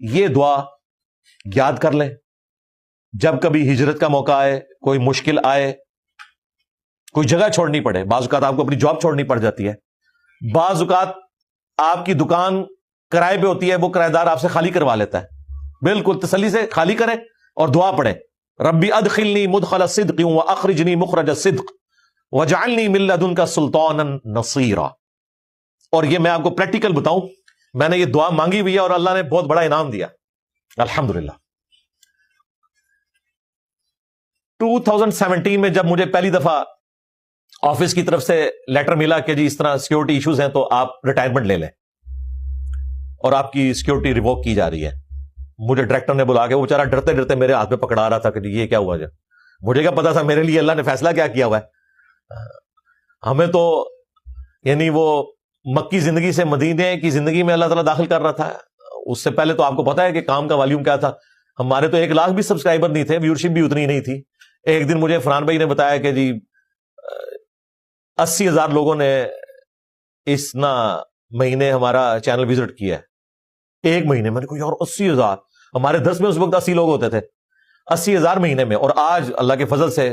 یہ دعا یاد کر لیں. جب کبھی ہجرت کا موقع آئے, کوئی مشکل آئے, کوئی جگہ چھوڑنی پڑے, بعض اوقات آپ کو اپنی جاب چھوڑنی پڑ جاتی ہے, بعض اوقات آپ کی دکان کرائے پہ ہوتی ہے, وہ کرایہ دار آپ سے خالی کروا لیتا ہے, بالکل تسلی سے خالی کریں اور دعا پڑھیں, ربی ادخلنی مدخل صدق واخرجنی مخرج صدق وجعلنی من لدنک سلطانا نصیرا. اور یہ میں آپ کو پریکٹیکل بتاؤں, میں نے یہ دعا مانگی ہوئی ہے اور اللہ نے بہت بڑا انعام دیا الحمدللہ. 2017 میں جب مجھے پہلی دفعہ آفس کی طرف سے لیٹر ملا کہ جی اس طرح سیکورٹی ایشوز ہیں تو آپ ریٹائرمنٹ لے لیں اور آپ کی سیکورٹی ریووک کی جا رہی ہے, مجھے ڈائریکٹر نے بلا کے, وہ بیچارہ ڈرتے ڈرتے میرے ہاتھ میں پکڑا رہا تھا کہ یہ کیا ہوا. مجھے کیا پتا تھا میرے لیے اللہ نے فیصلہ کیا کیا ہوا ہے. ہمیں تو یعنی وہ مکی زندگی سے مدینے کی زندگی میں اللہ تعالیٰ داخل کر رہا تھا. اس سے پہلے تو آپ کو پتا ہے کہ کام کا والیوم کیا تھا. ہمارے تو 1 لاکھ بھی سبسکرائبر نہیں تھے, ویورشپ بھی اتنی نہیں تھی. ایک دن مجھے فرحان بھائی نے بتایا کہ جی 80,000 لوگوں نے اس مہینے ہمارا چینل وزٹ کیا ہے, ایک مہینے. میں نے کہا یار 80,000, ہمارے 10 میں اس وقت 80 لوگ ہوتے تھے, 80,000 مہینے میں. اور آج اللہ کے فضل سے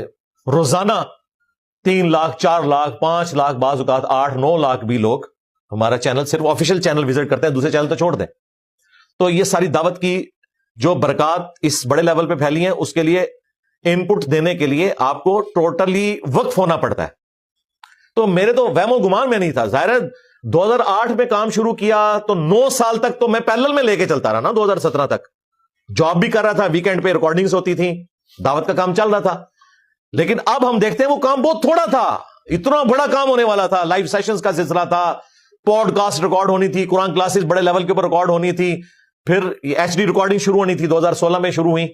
روزانہ 3 لاکھ 4 لاکھ 5 لاکھ, بعض اوقات 8-9 لاکھ بھی لوگ ہمارا چینل, صرف آفیشیل چینل وزٹ کرتے ہیں, دوسرے چینل تو چھوڑ دیں. تو یہ ساری دعوت کی جو برکات اس بڑے لیول پہ پھیلی ہیں, اس کے لیے ان پٹ دینے کے لیے آپ کو ٹوٹلی وقف ہونا پڑتا ہے. تو میرے تو وہم و گمان میں نہیں تھا. ظاہر ہے 2008 میں کام شروع کیا تو 9 سال تک تو میں پیرلل میں لے کے چلتا رہا نا. 2017 تک جاب بھی کر رہا تھا, ویکینڈ پہ ریکارڈنگز ہوتی تھیں, دعوت کا کام چل رہا تھا. لیکن اب ہم دیکھتے ہیں وہ کام بہت تھوڑا تھا, اتنا بڑا کام ہونے والا تھا. لائیو سیشنز کا سلسلہ تھا, پوڈ کاسٹ ریکارڈ ہونی تھی, قرآن کلاسز بڑے لیول کے اوپر ریکارڈ ہونی تھی, پھر HD ریکارڈنگ شروع ہونی تھی, 2016 میں شروع ہوئی.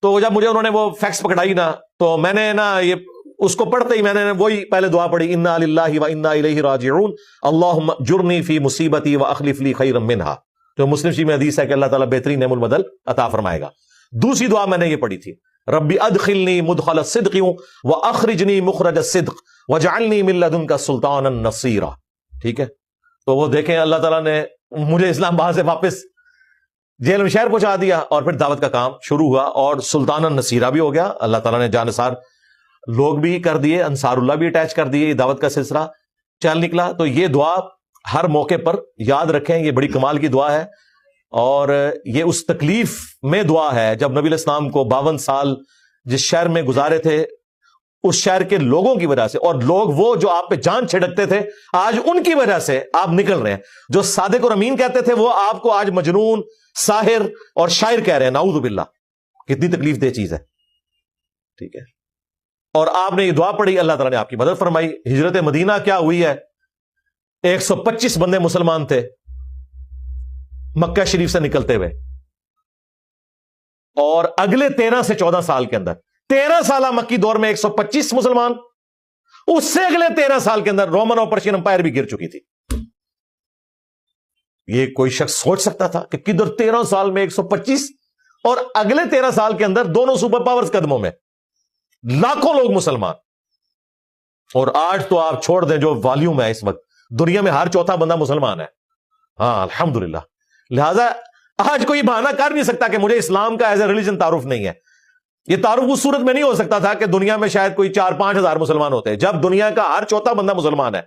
تو جب مجھے انہوں نے وہ فیکس پکڑائی نا, تو میں نے یہ اس کو پڑھتے ہی میں نے وہی پہلے دعا پڑھی, انا للہ و انا الیہ راجعون اللہم اجرنی فی مصیبتی واخلف لی خیرا منہا. تو مسلم شریف میں حدیث ہے کہ اللہ تعالیٰ بہترین نعم البدل عطا فرمائے گا. دوسری دعا میں نے یہ پڑھی تھی, ربی ادخلنی مدخل صدق واخرجنی مخرج صدق وجعلنی من لدنک سلطانا نصیرا. ٹھیک ہے, تو وہ دیکھیں اللہ تعالیٰ نے مجھے اسلام آباد سے واپس جیل میں شہر پہنچا دیا, اور پھر دعوت کا کام شروع ہوا, اور سلطانا نصیرہ بھی ہو گیا. اللہ تعالیٰ نے جانثار لوگ بھی کر دیے, انصار اللہ بھی اٹیچ کر دیے, دعوت کا سلسلہ چل نکلا. تو یہ دعا ہر موقع پر یاد رکھیں, یہ بڑی کمال کی دعا ہے. اور یہ اس تکلیف میں دعا ہے جب نبی علیہ السلام کو 52 سال جس شہر میں گزارے تھے, اس شہر کے لوگوں کی وجہ سے, اور لوگ وہ جو آپ پہ جان چھڑکتے تھے آج ان کی وجہ سے آپ نکل رہے ہیں. جو صادق اور امین کہتے تھے وہ آپ کو آج مجنون, ساحر اور شاعر کہہ رہے ہیں. نعوذ باللہ, کتنی تکلیف دہ چیز ہے. ٹھیک ہے, اور آپ نے یہ دعا پڑھی, اللہ تعالیٰ نے آپ کی مدد فرمائی. ہجرت مدینہ کیا ہوئی ہے, 125 بندے مسلمان تھے مکہ شریف سے نکلتے ہوئے, اور اگلے 13 سے 14 سال کے اندر, 13 سالہ مکی دور میں 125 مسلمان, اس سے اگلے 13 سال کے اندر رومن اور پرشین امپائر بھی گر چکی تھی. یہ کوئی شخص سوچ سکتا تھا کہ کدھر 13 سال میں 125 اور اگلے 13 سال کے اندر دونوں سپر پاورز قدموں میں, لاکھوں لوگ مسلمان. اور آج تو آپ چھوڑ دیں جو والیوم ہے اس وقت دنیا میں, ہر چوتھا بندہ مسلمان ہے. ہاں الحمدللہ. لہذا آج کوئی بہانہ کر نہیں سکتا کہ مجھے اسلام کا ایز اے ریلیجن تعارف نہیں ہے. یہ تعارف اس صورت میں نہیں ہو سکتا تھا کہ دنیا میں شاید کوئی 4-5 ہزار مسلمان ہوتے ہیں. جب دنیا کا ہر چوتھا بندہ مسلمان ہے,